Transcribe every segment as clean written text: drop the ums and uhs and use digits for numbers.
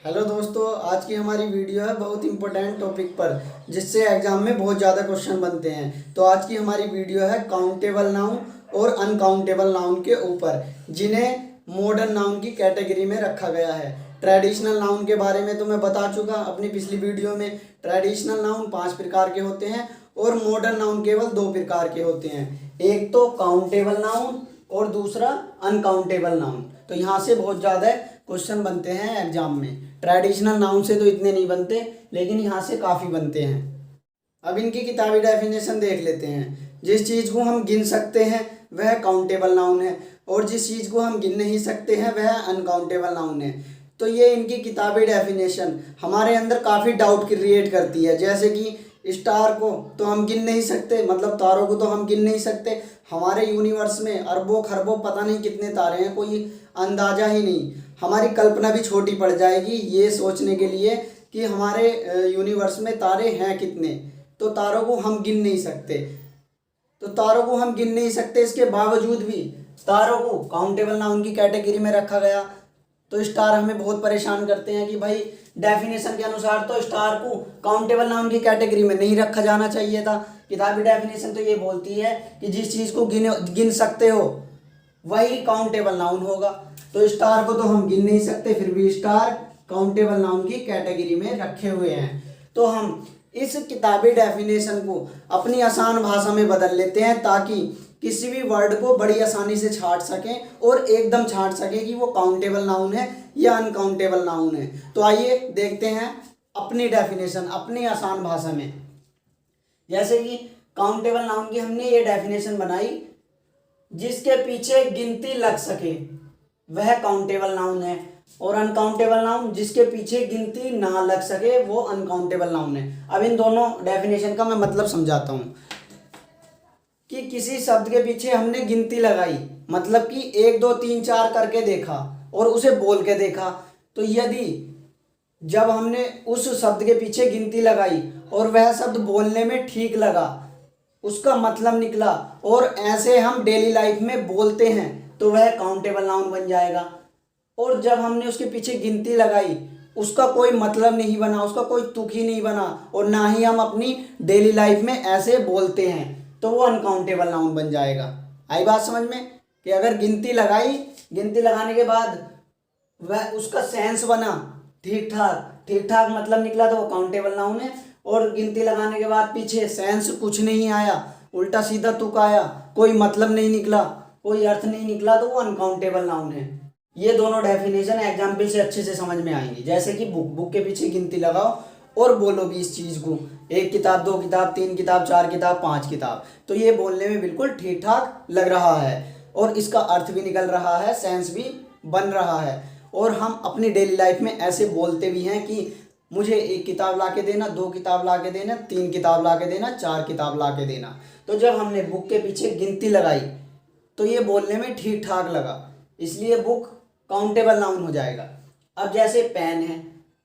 Hello दोस्तों, आज की हमारी वीडियो है बहुत इंपॉर्टेंट टॉपिक पर, जिससे एग्जाम में बहुत ज़्यादा क्वेश्चन बनते हैं। तो आज की हमारी वीडियो है काउंटेबल नाउन और अनकाउंटेबल नाउन के ऊपर, जिन्हें मॉडर्न नाउन की कैटेगरी में रखा गया है। ट्रेडिशनल नाउन के बारे में तो मैं बता चुका अपनी पिछली वीडियो में। ट्रेडिशनल नाउन 5 प्रकार के होते हैं और मॉडर्न नाउन केवल 2 प्रकार के होते हैं। एक तो काउंटेबल नाउन और दूसरा अनकाउंटेबल नाउन। तो यहाँ से बहुत ज़्यादा क्वेश्चन बनते हैं एग्जाम में। ट्रेडिशनल नाउन से तो इतने नहीं बनते, लेकिन यहाँ से काफ़ी बनते हैं। अब इनकी किताबी डेफिनेशन देख लेते हैं। जिस चीज़ को हम गिन सकते हैं वह काउंटेबल नाउन है, और जिस चीज़ को हम गिन नहीं सकते हैं वह अनकाउंटेबल नाउन है। तो ये इनकी किताबी डेफिनेशन हमारे अंदर काफ़ी डाउट क्रिएट करती है। जैसे कि स्टार को तो हम गिन नहीं सकते, मतलब तारों को तो हम गिन नहीं सकते। हमारे यूनिवर्स में अरबों खरबों पता नहीं कितने तारे हैं, कोई अंदाजा ही नहीं। हमारी कल्पना भी छोटी पड़ जाएगी ये सोचने के लिए कि हमारे यूनिवर्स में तारे हैं कितने। तो तारों को हम गिन नहीं सकते। तो तारों को हम गिन नहीं सकते, इसके बावजूद भी तारों को काउंटेबल नाउन की कैटेगरी में रखा गया। तो स्टार हमें बहुत परेशान करते हैं कि भाई डेफिनेशन के अनुसार तो स्टार को काउंटेबल नाउन की कैटेगरी में नहीं रखा जाना चाहिए था। किताबी डेफिनेशन तो ये बोलती है कि जिस चीज़ को गिन सकते हो वही काउंटेबल नाउन होगा। तो स्टार को तो हम गिन नहीं सकते, फिर भी स्टार काउंटेबल नाउन की कैटेगरी में रखे हुए हैं। तो हम इस किताबी डेफिनेशन को अपनी आसान भाषा में बदल लेते हैं, ताकि किसी भी वर्ड को बड़ी आसानी से छांट सकें और एकदम छांट सकें कि वो काउंटेबल नाउन है या अनकाउंटेबल नाउन है। तो आइए देखते हैं अपनी डेफिनेशन अपनी आसान भाषा में। जैसे कि काउंटेबल नाउन की हमने ये डेफिनेशन बनाई, जिसके पीछे गिनती लग सके वह काउंटेबल नाउन है, और अनकाउंटेबल नाउन जिसके पीछे गिनती ना लग सके वो अनकाउंटेबल नाउन है। अब इन दोनों डेफिनेशन का मैं मतलब समझाता हूँ कि किसी शब्द के पीछे हमने गिनती लगाई, मतलब कि 1 2 3 4 करके देखा और उसे बोल के देखा। तो यदि जब हमने उस शब्द के पीछे गिनती लगाई और वह शब्द बोलने में ठीक लगा, उसका मतलब निकला, और ऐसे हम डेली लाइफ में बोलते हैं, तो वह काउंटेबल नाउन बन जाएगा। और जब हमने उसके पीछे गिनती लगाई, उसका कोई मतलब नहीं बना, उसका कोई तुक ही नहीं बना, और ना ही हम अपनी डेली लाइफ में ऐसे बोलते हैं, तो वो अनकाउंटेबल नाउन बन जाएगा। आई बात समझ में कि अगर गिनती लगाई, गिनती लगाने के बाद वह उसका सेंस बना ठीक ठाक, ठीक ठाक मतलब निकला, तो वो काउंटेबल नाउन है। और गिनती लगाने के बाद पीछे सेंस कुछ नहीं आया, उल्टा सीधा तुक आया, कोई मतलब नहीं निकला, कोई अर्थ नहीं निकला, तो वो अनकाउंटेबल नाउन है। ये दोनों डेफिनेशन एग्जाम्पल से अच्छे से समझ में आएंगी। जैसे कि बुक के पीछे गिनती लगाओ और बोलो भी इस चीज़ को, 1 किताब 2 किताब 3 किताब 4 किताब 5 किताब, तो ये बोलने में बिल्कुल ठीक ठाक लग रहा है, और इसका अर्थ भी निकल रहा है, सेंस भी बन रहा है। और हम अपनी डेली लाइफ में ऐसे बोलते भी हैं कि मुझे 1 किताब ला के देना, 2 किताब ला के देना, 3 किताब ला के देना, 4 किताब ला के देना। तो जब हमने बुक के पीछे गिनती लगाई तो ये बोलने में ठीक ठाक लगा, इसलिए बुक काउंटेबल नाउन हो जाएगा। अब जैसे पेन है,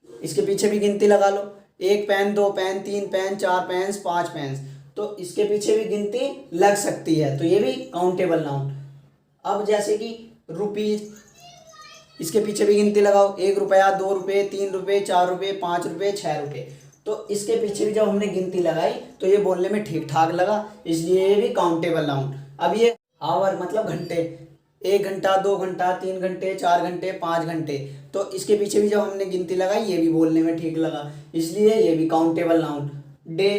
इसके पीछे भी गिनती लगा लो, 1 pen 2 pen 3 pen 4 pen 5 pen, तो इसके पीछे भी गिनती लग सकती है, तो ये भी काउंटेबल नाउन। अब जैसे कि रुपीज, इसके पीछे भी गिनती लगाओ, 1 रुपया 2 रुपये 3 रुपये 4 रुपये 5 रुपये 6 रुपये, तो इसके पीछे भी जब हमने गिनती लगाई तो ये बोलने में ठीक ठाक लगा, इसलिए ये भी काउंटेबल नाउन। अब ये आवर मतलब घंटे, 1 घंटा 2 घंटा 3 घंटे 4 घंटे 5 घंटे, तो इसके पीछे भी जब हमने गिनती लगाई ये भी बोलने में ठीक लगा, इसलिए ये भी काउंटेबल नाउन। डे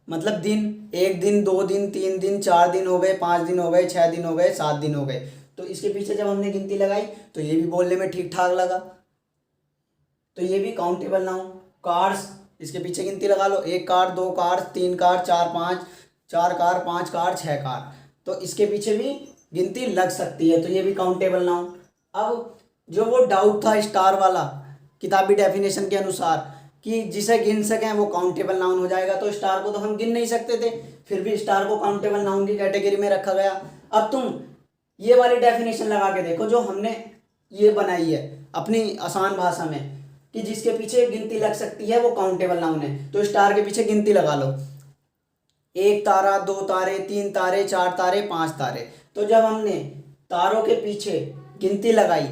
मतलब दिन, 1 दिन 2 दिन 3 दिन 4 दिन हो गए, 5 दिन हो गए, 6 दिन हो गए, 7 दिन हो गए, तो इसके पीछे जब हमने गिनती लगाई तो ये भी बोलने में ठीक ठाक लगा, तो ये भी काउंटेबल नाउन। कार्स, इसके पीछे गिनती लगा लो, 1 car 2 car 3 car 4 5 4 car 5 car 6 car, तो इसके पीछे भी गिनती लग सकती है, तो ये भी काउंटेबल नाउन। अब जो वो डाउट था स्टार वाला किताबी डेफिनेशन के अनुसार कि जिसे गिन सकें वो काउंटेबल नाउन हो जाएगा, तो स्टार को तो हम गिन नहीं सकते थे, फिर भी स्टार को काउंटेबल नाउन की कैटेगरी में रखा गया। अब तुम ये वाली डेफिनेशन लगा के देखो जो हमने ये बनाई है अपनी आसान भाषा में, कि जिसके पीछे गिनती लग सकती है वो काउंटेबल नाउन है। तो स्टार के पीछे गिनती लगा लो, 1 तारा 2 तारे 3 तारे 4 तारे 5 तारे, तो जब हमने तारों के पीछे गिनती लगाई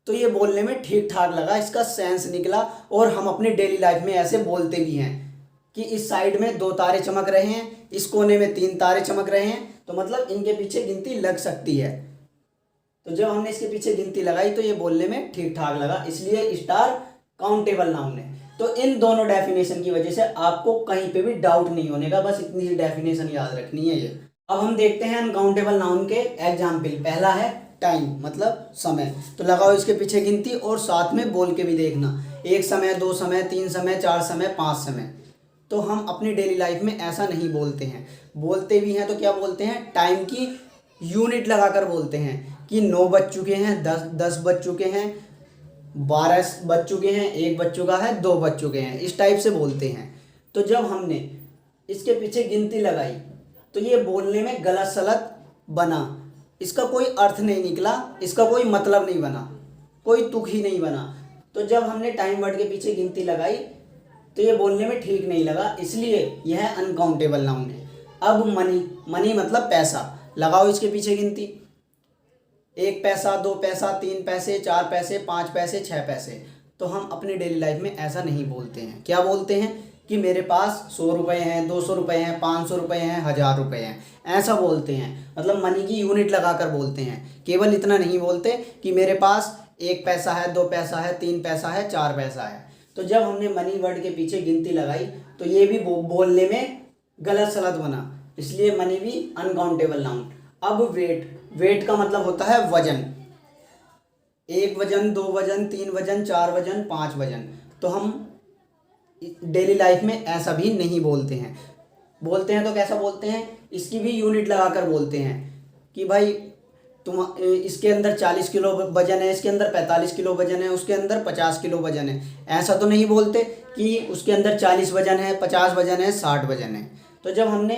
तो ये बोलने में ठीक ठाक लगा, इसका सेंस निकला और हम अपनी डेली लाइफ में ऐसे बोलते भी हैं कि इस साइड में 2 तारे चमक रहे हैं, इस कोने में 3 तारे चमक रहे हैं, तो मतलब इनके पीछे गिनती लग सकती है। तो जब हमने इसके पीछे गिनती लगाई तो ये बोलने में ठीक ठाक लगा, इसलिए स्टार काउंटेबल नाउन है। तो इन दोनों डेफिनेशन की वजह से आपको कहीं पे भी डाउट नहीं होने का, बस इतनी ही डेफिनेशन याद रखनी है ये। अब हम देखते हैं अनकाउंटेबल नाउन के एग्जाम्पल। पहला है टाइम, मतलब समय। तो लगाओ इसके पीछे गिनती और साथ में बोल के भी देखना, 1 समय, 2 समय, 3 समय, 4 समय, 5 समय। तो हम अपनी डेली लाइफ में ऐसा नहीं बोलते हैं, बोलते भी हैं तो क्या बोलते हैं, टाइम की यूनिट लगाकर बोलते हैं कि 9 बज चुके हैं, 10 बज चुके हैं, 12 बज चुके हैं, 1 बज चुका है, 2 बज चुके हैं, इस टाइप से बोलते हैं। तो जब हमने इसके पीछे गिनती लगाई तो ये बोलने में गलत सलत बना, इसका कोई अर्थ नहीं निकला, इसका कोई मतलब नहीं बना, कोई तुक ही नहीं बना। तो जब हमने टाइम वर्ड के पीछे गिनती लगाई तो ये बोलने में ठीक नहीं लगा, इसलिए यह अनकाउंटेबल नाउन है। अब मनी, मनी मतलब पैसा। लगाओ इसके पीछे गिनती, 1 पैसा, 2 पैसा, 3 पैसे, 4 पैसे, 5 पैसे, 6 पैसे। तो हम अपनी डेली लाइफ में ऐसा नहीं बोलते हैं। क्या बोलते हैं कि मेरे पास 100 रुपये हैं, 200 रुपये हैं, 500 रुपये हैं, 1000 रुपये हैं, ऐसा बोलते हैं। मतलब मनी की यूनिट लगाकर बोलते हैं। केवल इतना नहीं बोलते कि मेरे पास 1 पैसा है, 2 पैसा है, 3 पैसा है, 4 पैसा है। तो जब हमने मनी वर्ड के पीछे गिनती लगाई तो ये भी बोलने में गलत सलत बना, इसलिए मनी भी अनकाउंटेबल नाउन। अब वेट, वेट का मतलब होता है वजन। 1 वजन, 2 वजन, 3 वजन, 4 वजन, 5 वजन। तो हम डेली लाइफ में ऐसा भी नहीं बोलते हैं। बोलते हैं तो कैसा बोलते हैं, इसकी भी यूनिट लगाकर बोलते हैं कि भाई तुम इसके अंदर 40 किलो वजन है, इसके अंदर 45 किलो वजन है, उसके अंदर 50 किलो वजन है। ऐसा तो नहीं बोलते कि उसके अंदर 40 वजन है, 50 वजन है, 60 वजन है। तो जब हमने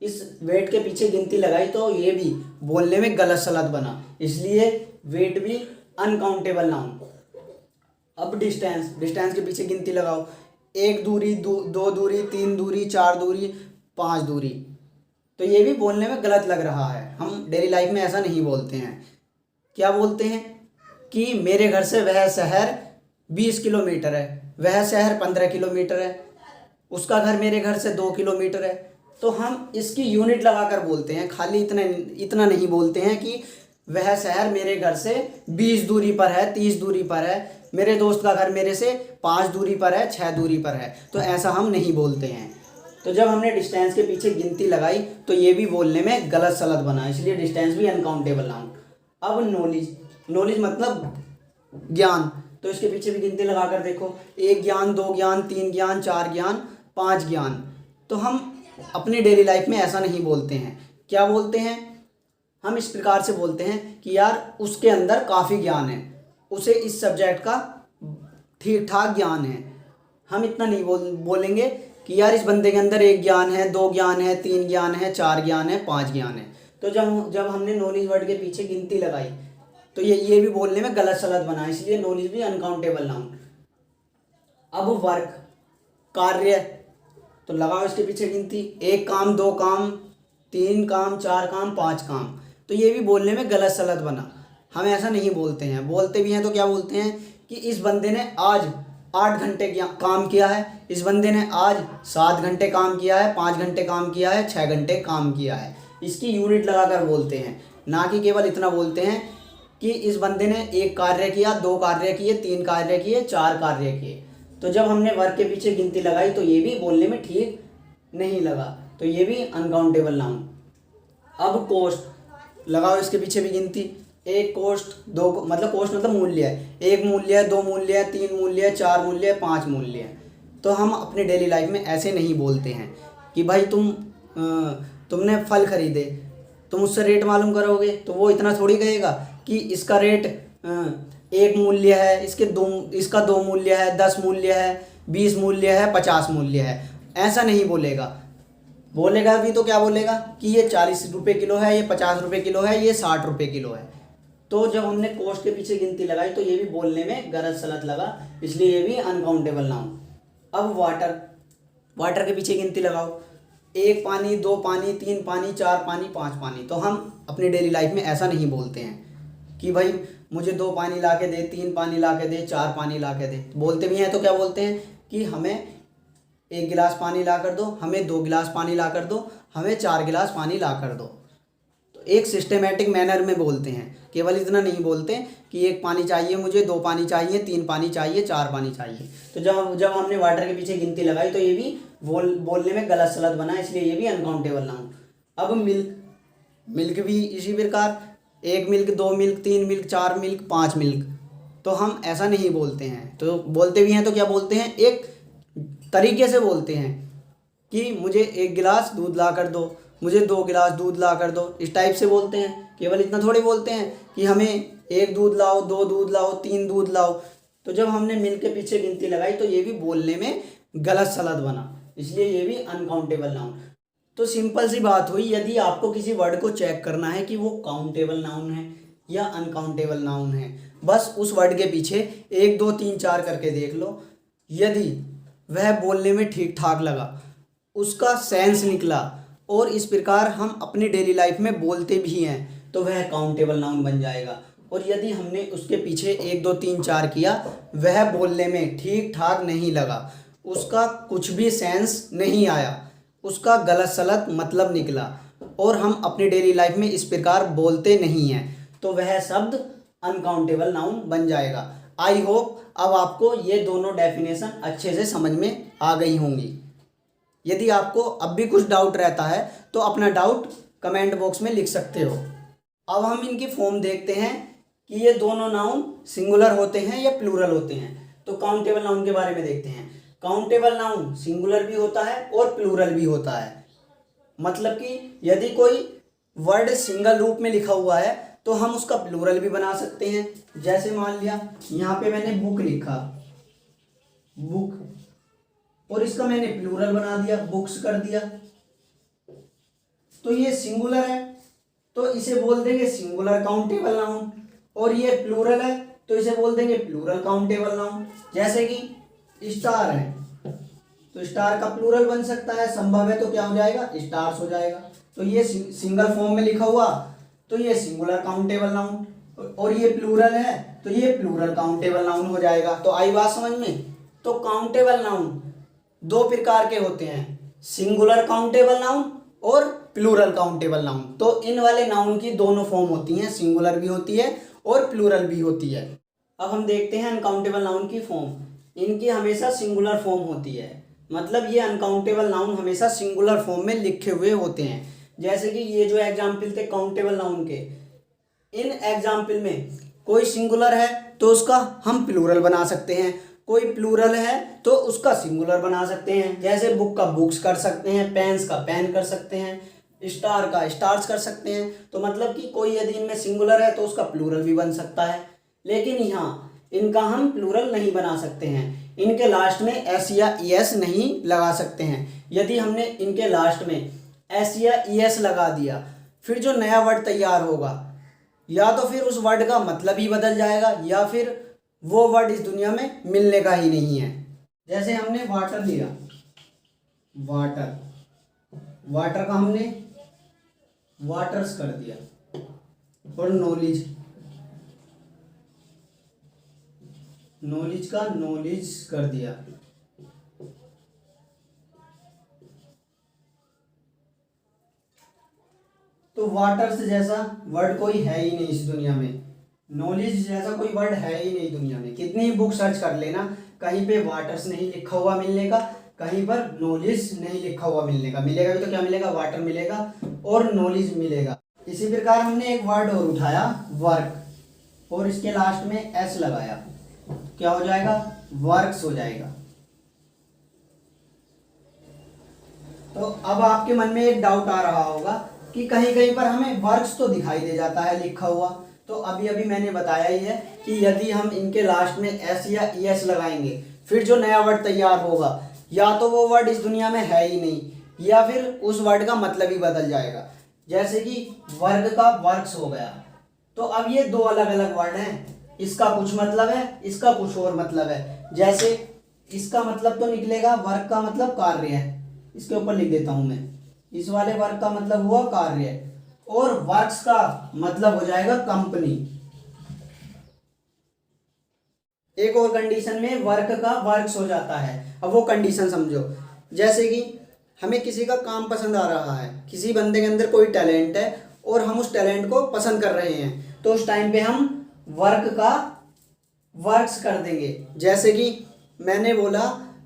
इस वेट के पीछे गिनती लगाई तो ये भी बोलने में गलत सलत बना, इसलिए वेट भी अनकाउंटेबल नाउन। अब डिस्टेंस, डिस्टेंस के पीछे गिनती लगाओ, 1 दूरी, 2 दूरी, 3 दूरी, 4 दूरी, 5 दूरी। तो ये भी बोलने में गलत लग रहा है, हम डेली लाइफ में ऐसा नहीं बोलते हैं। क्या बोलते हैं कि मेरे घर से वह शहर 20 किलोमीटर है, वह शहर 15 किलोमीटर है, उसका घर मेरे घर से 2 किलोमीटर है। तो हम इसकी यूनिट लगाकर बोलते हैं, खाली इतना नहीं बोलते हैं कि वह शहर मेरे घर से 20 दूरी पर है, 30 दूरी पर है, मेरे दोस्त का घर मेरे से 5 दूरी पर है, 6 दूरी पर है। तो ऐसा हम नहीं बोलते हैं। तो जब हमने डिस्टेंस के पीछे गिनती लगाई तो ये भी बोलने में गलत सलत बना, इसलिए डिस्टेंस भी अनकाउंटेबल नाउन। अब नॉलेज, नॉलेज मतलब ज्ञान। तो इसके पीछे भी गिनती लगाकर देखो, 1 ज्ञान, 2 ज्ञान, 3 ज्ञान, 4 ज्ञान, 5 ज्ञान। तो हम अपनी डेली लाइफ में ऐसा नहीं बोलते हैं। क्या बोलते हैं, हम इस प्रकार से बोलते हैं कि यार उसके अंदर काफ़ी ज्ञान है, उसे इस सब्जेक्ट का ठीक ठाक ज्ञान है। हम इतना नहीं बोलेंगे कि यार इस बंदे के अंदर 1 ज्ञान है, 2 ज्ञान है, 3 ज्ञान है, 4 ज्ञान है, 5 ज्ञान है। तो जब हमने नॉलेज वर्ड के पीछे गिनती लगाई तो ये भी बोलने में गलत सलत बना, इसलिए नॉलेज भी अनकाउंटेबल नाउन। अब वर्क, कार्य। तो लगाओ इसके पीछे गिनती, 1 काम, 2 काम, 3 काम, 4 काम, 5 काम। तो ये भी बोलने में गलत सलत बना, हम ऐसा नहीं बोलते हैं। बोलते भी हैं तो क्या बोलते हैं कि इस बंदे ने आज 8 घंटे काम किया है, इस बंदे ने आज 7 घंटे काम किया है, 5 घंटे काम किया है, 6 घंटे काम किया है। इसकी यूनिट लगाकर बोलते हैं, ना कि केवल इतना बोलते हैं कि इस बंदे ने 1 कार्य किया, 2 कार्य किए, 3 कार्य किए, 4 कार्य किए। तो जब हमने वर्क के पीछे गिनती लगाई तो ये भी बोलने में ठीक नहीं लगा, तो ये भी अनकाउंटेबल नाउन। अब कोस्ट, लगाओ इसके पीछे भी गिनती, 1 कोस्ट, 2 मतलब कोस्ट मतलब मूल्य है, 1 मूल्य है, 2 मूल्य है, 3 मूल्य है, 4 मूल्य है, 5 मूल्य है। तो हम अपने डेली लाइफ में ऐसे नहीं बोलते हैं कि भाई तुमने फल खरीदे, तुम उससे रेट मालूम करोगे तो वो इतना थोड़ी कहेगा कि इसका रेट 1 मूल्य है, इसका 2 मूल्य है, 10 मूल्य है, 20 मूल्य है, 50 मूल्य है। ऐसा नहीं बोलेगा। बोलेगा भी तो क्या बोलेगा कि ये 40 रुपये किलो है, ये 50 रुपये किलो है, ये 60 रुपये किलो है। तो जब हमने कोस्ट के पीछे गिनती लगाई तो ये भी बोलने में गलत सलत लगा, इसलिए ये भी अनकाउंटेबल नाउन। अब वाटर, वाटर के पीछे गिनती लगाओ, 1 पानी, 2 पानी, 3 पानी, 4 पानी, 5 पानी। तो हम अपनी डेली लाइफ में ऐसा नहीं बोलते हैं। कि भाई मुझे 2 पानी ला के दे, 3 पानी ला के दे, 4 पानी ला के दे। बोलते भी हैं तो क्या बोलते हैं कि हमें 1 गिलास पानी ला कर दो, हमें 2 गिलास पानी ला कर दो, हमें 4 गिलास पानी ला कर दो। तो एक सिस्टमेटिक मैनर में बोलते हैं, केवल इतना नहीं बोलते कि 1 पानी चाहिए मुझे, 2 पानी चाहिए, 3 पानी चाहिए, 4 पानी चाहिए। तो जब हमने वाटर के पीछे गिनती लगाई तो ये भी बोलने में गलत सलत बना, इसलिए ये भी अनकाउंटेबल नाउन। अब मिल्क भी इसी प्रकार, 1 milk, 2 milk, 3 milk, 4 milk, 5 milk. तो हम ऐसा नहीं बोलते हैं। तो बोलते भी हैं तो क्या बोलते हैं, एक तरीके से बोलते हैं कि मुझे 1 गिलास दूध ला कर दो, मुझे 2 गिलास दूध ला कर दो, इस टाइप से बोलते हैं। केवल इतना थोड़ी बोलते हैं कि हमें 1 दूध लाओ, 2 दूध लाओ, 3 दूध लाओ। तो जब हमने मिल्क के पीछे गिनती लगाई तो ये भी बोलने में गलत सलत बना, इसलिए ये भी अनकाउंटेबल नाउन। तो सिंपल सी बात हुई, यदि आपको किसी वर्ड को चेक करना है कि वो काउंटेबल नाउन है या अनकाउंटेबल नाउन है, बस उस वर्ड के पीछे 1 2 3 4 करके देख लो। यदि वह बोलने में ठीक ठाक लगा, उसका सेंस निकला और इस प्रकार हम अपनी डेली लाइफ में बोलते भी हैं, तो वह काउंटेबल नाउन बन जाएगा। और यदि हमने उसके पीछे 1 2 3 4 किया, वह बोलने में ठीक ठाक नहीं लगा, उसका कुछ भी सेंस नहीं आया, उसका गलत सलत मतलब निकला और हम अपनी डेली लाइफ में इस प्रकार बोलते नहीं हैं, तो वह शब्द अनकाउंटेबल नाउन बन जाएगा। आई होप अब आपको ये दोनों डेफिनेशन अच्छे से समझ में आ गई होंगी। यदि आपको अब भी कुछ डाउट रहता है तो अपना डाउट कमेंट बॉक्स में लिख सकते हो। अब हम इनकी फॉर्म देखते हैं कि ये दोनों नाउन सिंगुलर होते हैं या प्लूरल होते हैं। तो काउंटेबल नाउन के बारे में देखते हैं। काउंटेबल नाउन सिंगुलर भी होता है और प्लूरल भी होता है। मतलब कि यदि कोई वर्ड सिंगल रूप में लिखा हुआ है तो हम उसका प्लूरल भी बना सकते हैं। जैसे मान लिया यहाँ पे मैंने बुक लिखा, बुक, और इसका मैंने प्लूरल बना दिया, बुक्स कर दिया, तो ये सिंगुलर है तो इसे बोल देंगे सिंगुलर काउंटेबल नाउन। और ये प्लूरल है तो इसे बोल देंगे प्लूरल काउंटेबल नाउन। जैसे कि स्टार है तो स्टार का प्लूरल बन सकता है, संभव है तो क्या हो जाएगा, स्टार्स हो जाएगा। तो ये सिंगल फॉर्म में लिखा हुआ तो ये सिंगुलर काउंटेबल नाउन, और ये प्लूरल है तो ये प्लूरल काउंटेबल नाउन हो जाएगा। तो आई बात समझ में। तो काउंटेबल नाउन 2 प्रकार के होते हैं, सिंगुलर काउंटेबल नाउन और प्लूरल काउंटेबल नाउन। तो इन वाले नाउन की दोनों फॉर्म होती हैं, सिंगुलर भी होती है और प्लूरल भी होती है। अब हम देखते हैं अनकाउंटेबल नाउन की फॉर्म। इनकी हमेशा सिंगुलर फॉर्म होती है, मतलब ये अनकाउंटेबल नाउन हमेशा सिंगुलर फॉर्म में लिखे हुए होते हैं। जैसे कि ये जो एग्जाम्पल थे काउंटेबल नाउन के, इन एग्जाम्पल में कोई सिंगुलर है तो उसका हम प्लूरल बना सकते हैं, कोई प्लूरल है तो उसका सिंगुलर बना सकते हैं। जैसे बुक का बुक्स कर सकते हैं, पेन्स का पेन कर सकते हैं, स्टार का स्टार्स कर सकते हैं। तो मतलब कि कोई यदि इनमें सिंगुलर है तो उसका प्लूरल भी बन सकता है। लेकिन यहाँ इनका हम प्लूरल नहीं बना सकते हैं, इनके लास्ट में एस या ईएस नहीं लगा सकते हैं। यदि हमने इनके लास्ट में एस या ईएस लगा दिया, फिर जो नया वर्ड तैयार होगा या तो फिर उस वर्ड का मतलब ही बदल जाएगा या फिर वो वर्ड इस दुनिया में मिलने का ही नहीं है। जैसे हमने वाटर लिया, वाटर, वाटर का हमने वाटर्स कर दिया, और नॉलेज, नॉलेज का नॉलेज कर दिया। तो वाटर्स जैसा वर्ड कोई है ही नहीं इस दुनिया में, नॉलेज जैसा कोई वर्ड है ही नहीं दुनिया में। कितनी ही बुक सर्च कर लेना, कहीं पे वाटर्स नहीं लिखा हुआ मिलने का, कहीं पर नॉलेज नहीं लिखा हुआ मिलने का। मिलेगा भी तो क्या मिलेगा, वाटर मिलेगा और नॉलेज मिलेगा। इसी प्रकार हमने एक वर्ड और उठाया वर्क, और इसके लास्ट में एस लगाया, क्या हो जाएगा, वर्क्स हो जाएगा। तो अब आपके मन में एक डाउट आ रहा होगा कि कहीं कहीं पर हमें वर्क्स तो दिखाई दे जाता है लिखा हुआ। तो अभी अभी मैंने बताया ही है कि यदि हम इनके लास्ट में एस या ईएस लगाएंगे, फिर जो नया वर्ड तैयार होगा या तो वो वर्ड इस दुनिया में है ही नहीं, या फिर उस वर्ड का मतलब ही बदल जाएगा। जैसे कि वर्ग का वर्क्स हो गया, तो अब ये 2 अलग अलग वर्ड हैं, इसका कुछ मतलब है, इसका कुछ और मतलब है। जैसे इसका मतलब तो निकलेगा, वर्क का मतलब कार्य है, इसके ऊपर लिख देता हूं मैं, इस वाले वर्क का मतलब हुआ कार्य, और वर्क्स का मतलब हो जाएगा कंपनी। एक और कंडीशन में वर्क का वर्क्स हो जाता है। अब वो कंडीशन समझो, जैसे कि हमें किसी का काम पसंद आ रहा है, किसी बंदे के अंदर कोई टैलेंट है और हम उस टैलेंट को पसंद कर रहे हैं, तो उस टाइम पे हम वर्क का वर्क्स कर देंगे। जैसे कि मैंने बोला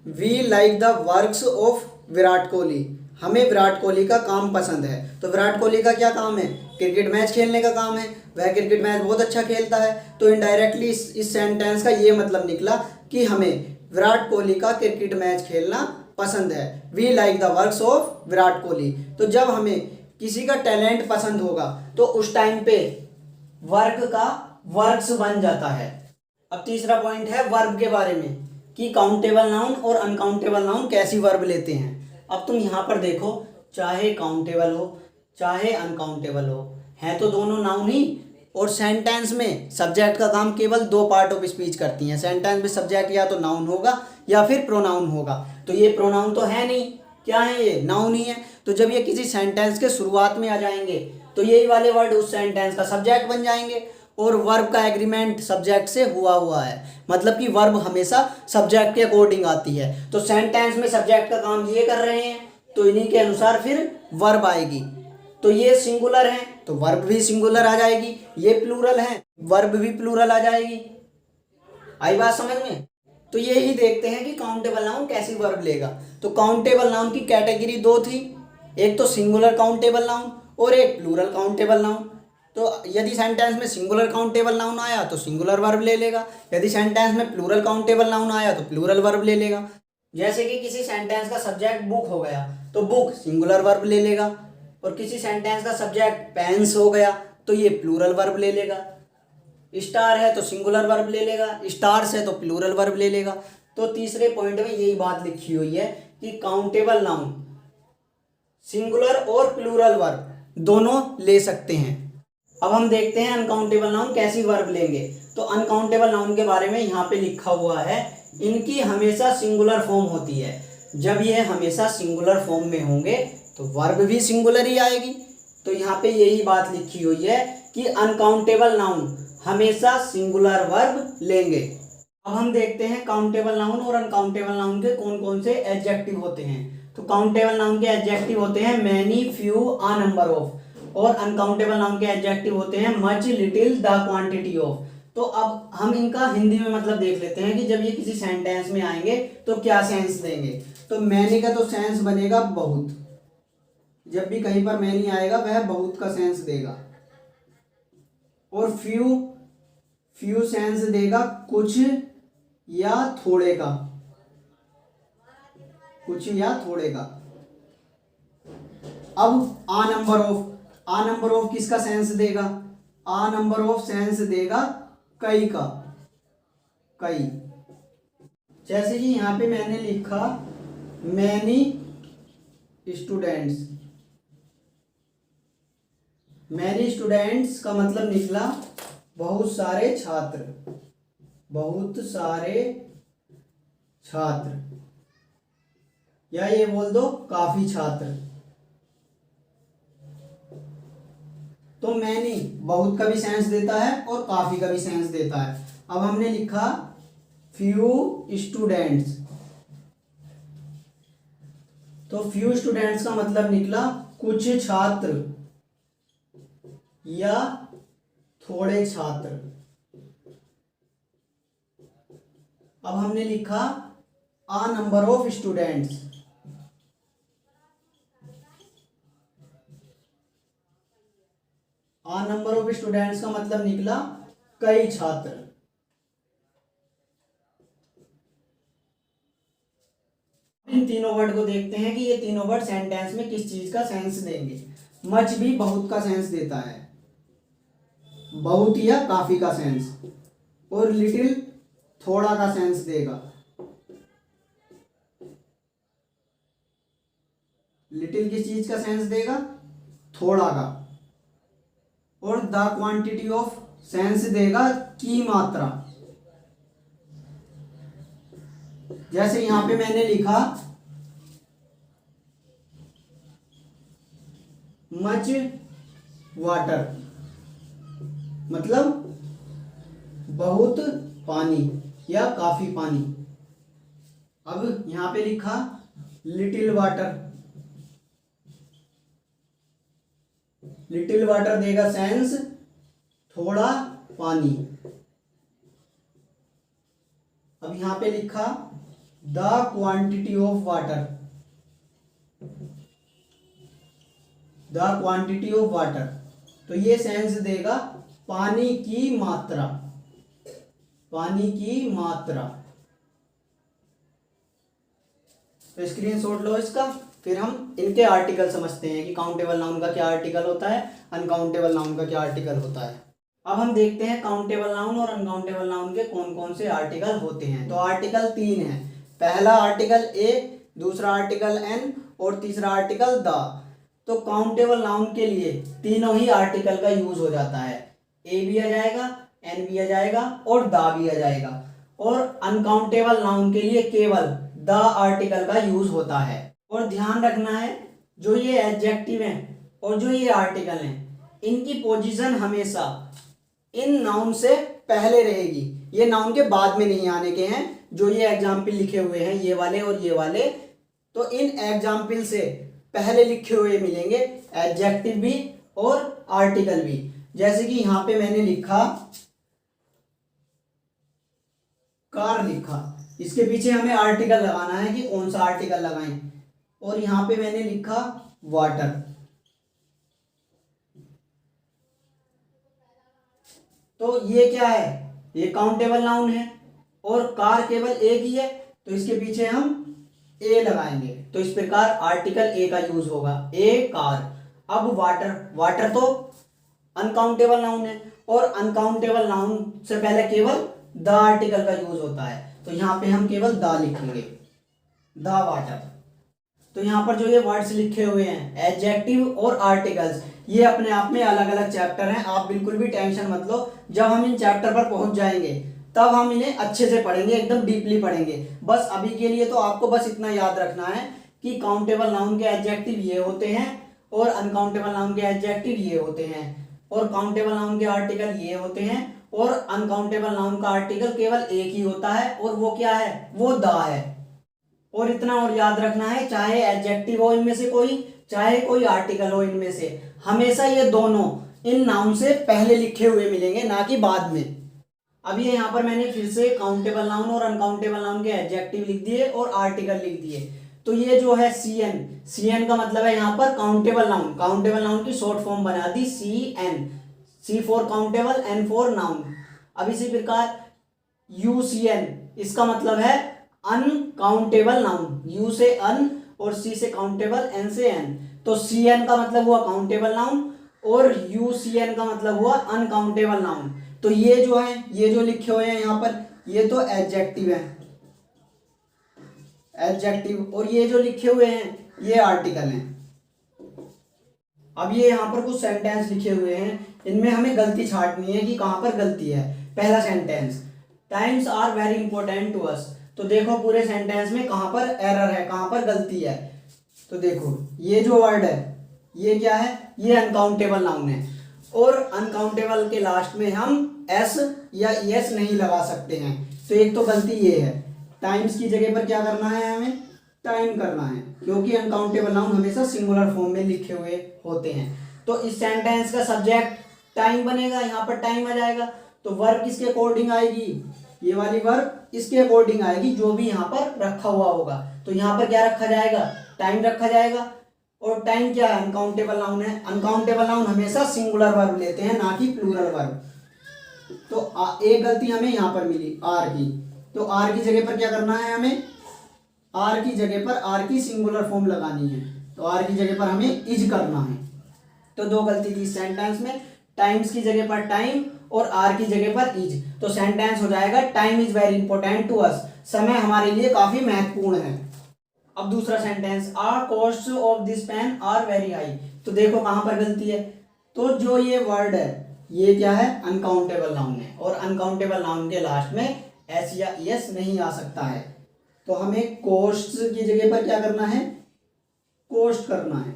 we like the works of Virat Kohli, हमें विराट कोहली का काम पसंद है। तो विराट कोहली का क्या काम है? क्रिकेट मैच खेलने का काम है, वह क्रिकेट मैच बहुत अच्छा खेलता है। तो इनडायरेक्टली इस सेंटेंस का ये मतलब निकला कि हमें विराट कोहली का क्रिकेट मैच खेलना पसंद है। We like the works of Virat Kohli. तो जब हमें किसी का टैलेंट पसंद होगा तो उस टाइम पे वर्क का वर्क्स बन जाता है। अब तीसरा पॉइंट है वर्ब के बारे में, कि काउंटेबल नाउन और अनकाउंटेबल नाउन कैसी वर्ब लेते हैं। अब तुम यहाँ पर देखो, चाहे काउंटेबल हो चाहे अनकाउंटेबल हो, हैं तो दोनों नाउन ही। और सेंटेंस में सब्जेक्ट का काम केवल दो पार्ट ऑफ स्पीच करती हैं। सेंटेंस में सब्जेक्ट या तो नाउन होगा या फिर प्रोनाउन होगा। तो ये प्रोनाउन तो है नहीं, क्या है? ये नाउन ही है। तो जब ये किसी सेंटेंस के शुरुआत में आ जाएंगे तो यही वाले वर्ड उस सेंटेंस का सब्जेक्ट बन जाएंगे। और वर्ब का एग्रीमेंट सब्जेक्ट से हुआ है, मतलब कि वर्ब हमेशा सब्जेक्ट के अकॉर्डिंग आती है। तो सेंटेंस में सब्जेक्ट का काम ये कर रहे हैं तो इन्हीं के अनुसार फिर वर्ब आएगी। तो ये सिंगुलर है तो वर्ब भी सिंगुलर आ जाएगी, ये प्लूरल है वर्ब भी प्लूरल आ जाएगी। आई बात समझ में? तो ये ही देखते हैं कि काउंटेबल नाउन कैसी वर्ब लेगा। तो काउंटेबल नाउन की कैटेगरी दो थी, एक तो सिंगुलर काउंटेबल नाउन और एक प्लूरल काउंटेबल नाउन। तो यदि सेंटेंस में सिंगुलर काउंटेबल नाउन आया तो सिंगुलर वर्ब ले लेगा, यदि सेंटेंस में प्लूरल काउंटेबल नाउन आया तो प्लूरल वर्ब ले लेगा। जैसे कि किसी सेंटेंस का सब्जेक्ट बुक हो गया तो बुक सिंगुलर वर्ब ले लेगा, और किसी सेंटेंस का सब्जेक्ट पेन्स हो गया तो ये प्लूरल वर्ब ले लेगा। स्टार है तो सिंगुलर वर्ब ले लेगा, स्टार्स है तो प्लूरल वर्ब ले लेगा। तो तीसरे पॉइंट में यही बात लिखी हुई है कि काउंटेबल नाउन सिंगुलर और प्लूरल वर्ब दोनों ले सकते हैं। अब हम देखते हैं अनकाउंटेबल नाउन कैसी वर्ब लेंगे। तो अनकाउंटेबल नाउन के बारे में यहाँ पे लिखा हुआ है, इनकी हमेशा सिंगुलर फॉर्म होती है। जब ये हमेशा सिंगुलर फॉर्म में होंगे तो वर्ब भी सिंगुलर ही आएगी। तो यहाँ पे यही बात लिखी हुई है कि अनकाउंटेबल नाउन हमेशा सिंगुलर वर्ब लेंगे। अब हम देखते हैं काउंटेबल नाउन और अनकाउंटेबल नाउन के कौन कौन से एडजेक्टिव होते हैं। तो काउंटेबल नाउन के एडजेक्टिव होते हैं many, few, a number of. और अनकाउंटेबल नाउन के एडजेक्टिव होते हैं much, little, the quantity of. तो अब हम इनका हिंदी में मतलब देख लेते हैं कि जब ये किसी सेंटेंस में आएंगे तो क्या सेंस देंगे। तो मैनी का तो सेंस बनेगा बहुत, जब भी कहीं पर मैनी आएगा वह बहुत का सेंस देगा। और फ्यू, फ्यू सेंस देगा कुछ या थोड़े का, कुछ या थोड़े का। अब a number of, a number of किसका सेंस देगा? आ नंबर ऑफ सेंस देगा कई का, कई। जैसे कि यहां पे मैंने लिखा मैनी स्टूडेंट्स, मैनी स्टूडेंट्स का मतलब निकला बहुत सारे छात्र, बहुत सारे छात्र, या ये बोल दो काफी छात्र। तो मैनी बहुत का भी सेंस देता है और काफी का भी सेंस देता है। अब हमने लिखा फ्यू स्टूडेंट्स, तो फ्यू स्टूडेंट्स का मतलब निकला कुछ छात्र या थोड़े छात्र। अब हमने लिखा a number of students, a number of students का मतलब निकला कई छात्र। इन तीनों वर्ड को देखते हैं कि ये तीनों वर्ड सेंटेंस में किस चीज का सेंस देंगे। मच भी बहुत का सेंस देता है, बहुत या काफी का सेंस। और लिटिल थोड़ा का सेंस देगा, लिटिल किस चीज का सेंस देगा? थोड़ा का। और द क्वांटिटी ऑफ सेंस देगा की मात्रा। जैसे यहां पे मैंने लिखा मच वाटर, मतलब बहुत पानी या काफी पानी। अब यहां पे लिखा लिटिल वाटर, लिटिल वाटर देगा सेंस थोड़ा पानी। अब यहां पे लिखा the quantity of water, the quantity of water, तो ये सेंस देगा पानी की मात्रा, पानी की मात्रा। तो स्क्रीनशॉट लो इसका, फिर हम इनके आर्टिकल समझते हैं कि काउंटेबल नाउन का क्या आर्टिकल होता है, अनकाउंटेबल नाउन का क्या आर्टिकल होता है। अब हम देखते हैं काउंटेबल नाउन और अनकाउंटेबल नाउन के कौन कौन से आर्टिकल होते हैं। तो आर्टिकल 3 है। पहला आर्टिकल ए, दूसरा आर्टिकल एन और तीसरा आर्टिकल द। तो काउंटेबल नाउन के लिए तीनों ही आर्टिकल का यूज हो जाता है, ए भी आ जाएगा, एन भी आ जाएगा और द भी आ जाएगा। और अनकाउंटेबल नाउन के लिए केवल द आर्टिकल का यूज होता है। और ध्यान रखना है, जो ये एडजेक्टिव हैं और जो ये आर्टिकल हैं, इनकी पोजीशन हमेशा इन नाउन से पहले रहेगी, ये नाउन के बाद में नहीं आने के हैं। जो ये एग्जाम्पल लिखे हुए हैं, ये वाले और ये वाले, तो इन एग्जाम्पल से पहले लिखे हुए मिलेंगे एडजेक्टिव भी और आर्टिकल भी। जैसे कि यहां पे मैंने लिखा कार लिखा, इसके पीछे हमें आर्टिकल लगाना है कि कौन सा आर्टिकल लगाएं। और यहां पे मैंने लिखा वाटर, तो ये क्या है, ये काउंटेबल नाउन है और कार केवल एक ही है, तो इसके पीछे हम ए लगाएंगे। तो इस प्रकार आर्टिकल ए का यूज होगा, ए कार। अब वाटर, वाटर तो अनकाउंटेबल नाउन है और अनकाउंटेबल नाउन से पहले केवल द आर्टिकल का यूज होता है, तो यहां पे हम केवल द लिखेंगे, द वाटर। तो यहाँ पर जो ये वर्ड्स लिखे हुए हैं एडजेक्टिव और आर्टिकल्स, ये अपने आप में अलग अलग चैप्टर हैं, आप बिल्कुल भी टेंशन मत लो। जब हम इन चैप्टर पर पहुंच जाएंगे तब हम इन्हें अच्छे से पढ़ेंगे, एकदम डीपली पढ़ेंगे। बस अभी के लिए तो आपको बस इतना याद रखना है कि काउंटेबल नाउन के एडजेक्टिव ये होते हैं और अनकाउंटेबल नाउन के एडजेक्टिव ये होते हैं, और काउंटेबल नाउन के आर्टिकल ये होते हैं, और अनकाउंटेबल नाउन का आर्टिकल केवल एक ही होता है और वो क्या है, वो द है। और इतना और याद रखना है, चाहे एडजेक्टिव हो इनमें से कोई, चाहे कोई आर्टिकल हो इनमें से, हमेशा ये दोनों इन नाउन से पहले लिखे हुए मिलेंगे, ना कि बाद में। अब ये यहाँ पर मैंने फिर से काउंटेबल नाउन और अनकाउंटेबल नाउन के एडजेक्टिव लिख दिए और आर्टिकल लिख दिए। तो ये जो है सी एन का मतलब है यहाँ पर काउंटेबल नाउन, काउंटेबल नाउन की शॉर्ट फॉर्म बना दी C N, C for countable, N for noun. अब इसी प्रकार यूसीएन, इसका मतलब है अनकाउंटेबल नाउन, यू से अन और सी से काउंटेबल, एन से एन। तो सी एन का मतलब हुआ काउंटेबल नाउन और यू सी एन का मतलब हुआ अनकाउंटेबल नाउन। तो ये जो है, ये जो लिखे हुए हैं यहाँ पर, ये तो एडजेक्टिव है, एडजेक्टिव, और ये जो लिखे हुए हैं ये आर्टिकल हैं। अब ये यहाँ पर कुछ सेंटेंस लिखे हुए हैं, इनमें हमें गलती छांटनी है कि कहाँ पर गलती है। पहला sentence, times are very important to us. तो देखो पूरे सेंटेंस में कहाँ पर एरर है, कहाँ पर गलती है। तो देखो ये जो वर्ड है ये क्या है, ये अनकाउंटेबल नाउन है, और अनकाउंटेबल के लास्ट में हम एस या एस नहीं लगा सकते हैं। तो एक तो गलती ये है, टाइम्स की जगह पर क्या करना है, हमें टाइम करना है, क्योंकि अनकाउंटेबल नाउन हमेशा सिंगुलर फॉर्म में लिखे हुए होते हैं। तो इस सेंटेंस का सब्जेक्ट टाइम बनेगा, यहाँ पर टाइम आ जाएगा। तो वर्ब किसके अकॉर्डिंग आएगी, ये वाली वर्ब इसके अकॉर्डिंग आएगी, जो भी यहाँ पर रखा हुआ होगा। तो यहाँ पर क्या रखा जाएगा, टाइम रखा जाएगा। और टाइम क्या है, अनकाउंटेबल नाउन है, अनकाउंटेबल नाउन हमेशा सिंगुलर वर्ब लेते हैं, ना कि प्लूरल वर्ब। तो एक गलती हमें यहाँ पर मिली आर की, तो आर की जगह पर क्या करना है, हमें आर की जगह पर आर की सिंगुलर फॉर्म लगानी है, तो आर की जगह पर हमें इज करना है। तो दो गलती थी सेंटेंस में, टाइम्स की जगह पर टाइम और आर की जगह पर इज। तो सेंटेंस हो जाएगा time is very important to us, समय हमारे लिए काफी महत्वपूर्ण है। अब दूसरा sentence, our cost of this pen are very high. तो देखो कहां पर गलती है, तो जो ये वर्ड है ये क्या है, अनकाउंटेबल नाउन है, और अनकाउंटेबल नाउन के लास्ट में एस या एस नहीं आ सकता है। तो हमें कॉस्ट की जगह पर क्या करना है, कोस्ट करना है।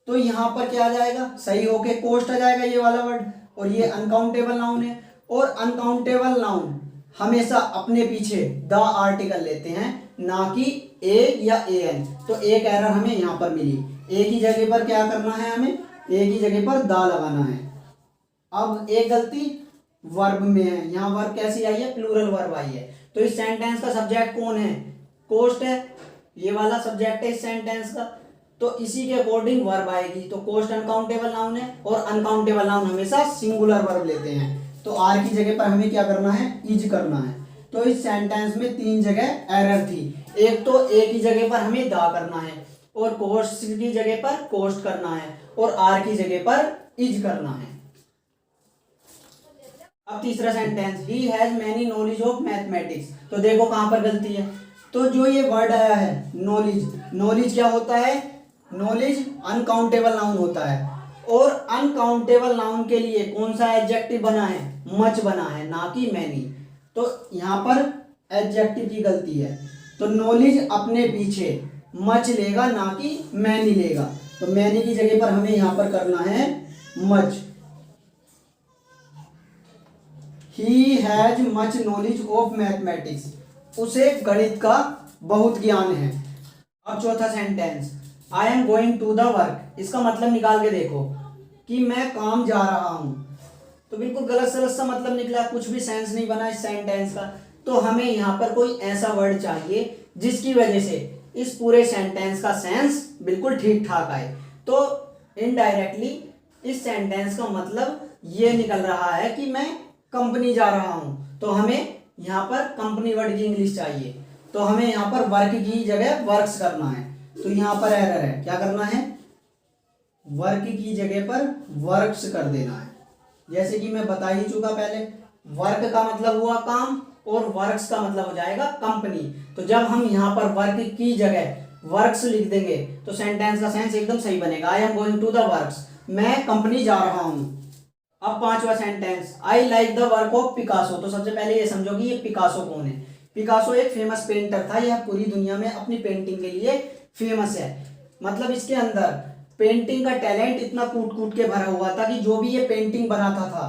तो यहां पर क्या आ जाएगा, सही होके कोस्ट आ जाएगा ये वाला वर्ड, और ये अनकाउंटेबल नाउन है, और अनकाउंटेबल नाउन हमेशा अपने पीछे द आर्टिकल लेते हैं, ना कि ए या ए एन। तो एक एरर हमें यहाँ पर मिली। ए की जगह पर क्या करना है, हमें ए की जगह पर द लगाना है। अब एक गलती वर्ब में है, यहाँ वर्ब कैसी आई है, प्लूरल वर्ब आई है। तो इस सेंटेंस का सब्जेक्ट कौन है, कोस्ट है, ये वाला सब्जेक्ट है इस सेंटेंस का। तो इसी के अकॉर्डिंग वर्ब आएगी। तो कोस्ट अनकाउंटेबल नाउन है और अनकाउंटेबल नाउन हमेशा सिंगुलर वर्ब लेते हैं। तो आर की जगह पर हमें क्या करना है, इज करना है। तो इस सेंटेंस में 3 जगह एरर थी। एक तो ए की जगह पर हमें दा करना है, और कोस्ट की जगह पर कोस्ट करना है, और आर की जगह पर इज करना है। अब तीसरा sentence, he has many knowledge of mathematics. तो देखो कहां पर गलती है। तो जो ये वर्ड आया है नॉलेज, नॉलेज क्या होता है, नॉलेज अनकाउंटेबल नाउन होता है। और अनकाउंटेबल नाउन के लिए कौन सा एडजेक्टिव बना है, मच बना है, ना कि मैनी। तो यहाँ पर एडजेक्टिव की गलती है। तो नॉलेज अपने पीछे मच लेगा, ना कि मैनी लेगा। तो मैनी की जगह पर हमें यहाँ पर करना है much. He has much knowledge of mathematics, उसे गणित का बहुत ज्ञान है। अब चौथा sentence, I am going to the work. इसका मतलब निकाल के देखो कि मैं काम जा रहा हूं। तो बिल्कुल गलत सलत सा मतलब निकला, कुछ भी सेंस नहीं बना इस सेंटेंस का। तो हमें यहाँ पर कोई ऐसा वर्ड चाहिए जिसकी वजह से इस पूरे सेंटेंस का सेंस बिल्कुल ठीक ठाक आए। तो इनडायरेक्टली इस सेंटेंस का मतलब ये निकल रहा है कि मैं कंपनी जा रहा हूं। तो हमें यहाँ पर कंपनी वर्ड की इंग्लिश चाहिए। तो हमें यहाँ पर वर्क की जगह वर्क्स करना है। तो यहाँ पर एरर है, क्या करना है, वर्क की जगह पर वर्क्स कर देना है। जैसे कि मैं बता ही चुका पहले, वर्क का मतलब हुआ काम और वर्क्स का मतलब हो जाएगा कंपनी। तो जब हम यहाँ पर वर्क की जगह वर्क्स लिख देंगे तो सेंटेंस का सेंस एकदम सही बनेगा। I am going to the works, मैं कंपनी जा रहा हूं। अब पांचवा sentence, I like the work of Picasso. तो सबसे पहले ये समझो कि ये पिकासो कौन है। पिकासो एक फेमस पेंटर था, यह पूरी दुनिया में अपनी पेंटिंग के लिए फेमस है। मतलब इसके अंदर पेंटिंग का टैलेंट इतना कूट कूट के भरा हुआ था कि जो भी ये पेंटिंग बनाता था,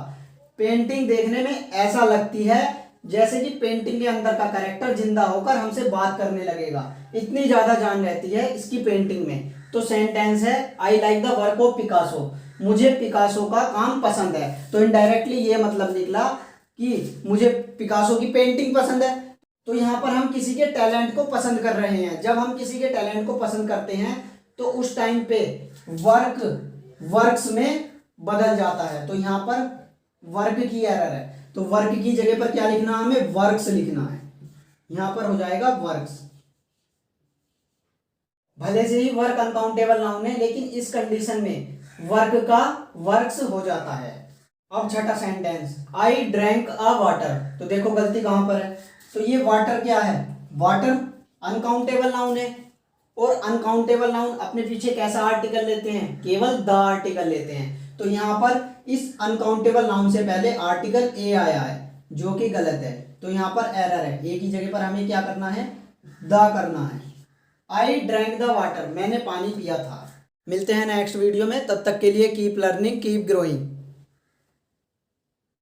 पेंटिंग देखने में ऐसा लगती है जैसे कि पेंटिंग के अंदर का कैरेक्टर जिंदा होकर हमसे बात करने लगेगा। इतनी ज्यादा जान रहती है इसकी पेंटिंग में। तो सेंटेंस है, आई like the work of Picasso, मुझे पिकासो का काम पसंद है। तो इनडायरेक्टली ये मतलब निकला कि मुझे पिकासो की पेंटिंग पसंद है। तो यहाँ पर हम किसी के टैलेंट को पसंद कर रहे हैं। जब हम किसी के टैलेंट को पसंद करते हैं तो उस टाइम पे वर्क वर्क्स में बदल जाता है। तो यहाँ पर वर्क की एरर है। तो वर्क की जगह पर क्या लिखना है, हमें वर्क्स लिखना है। यहाँ पर हो जाएगा वर्क्स। भले से ही वर्क अनकाउंटेबल नाउन है, लेकिन इस कंडीशन में वर्क का वर्क्स हो जाता है। अब छठा sentence, I drank a water. तो देखो गलती कहां पर है। तो ये वाटर क्या है, वाटर अनकाउंटेबल नाउन है, और अनकाउंटेबल नाउन अपने पीछे कैसा आर्टिकल लेते हैं, केवल द आर्टिकल लेते हैं। तो यहाँ पर इस अनकाउंटेबल नाउन से पहले आर्टिकल ए आया है, जो कि गलत है। तो यहाँ पर एरर है। ए की जगह पर हमें क्या करना है, द करना है। आई ड्रैंक द वाटर, मैंने पानी पिया था। मिलते हैं नेक्स्ट वीडियो में, तब तक के लिए कीप लर्निंग कीप ग्रोइंग।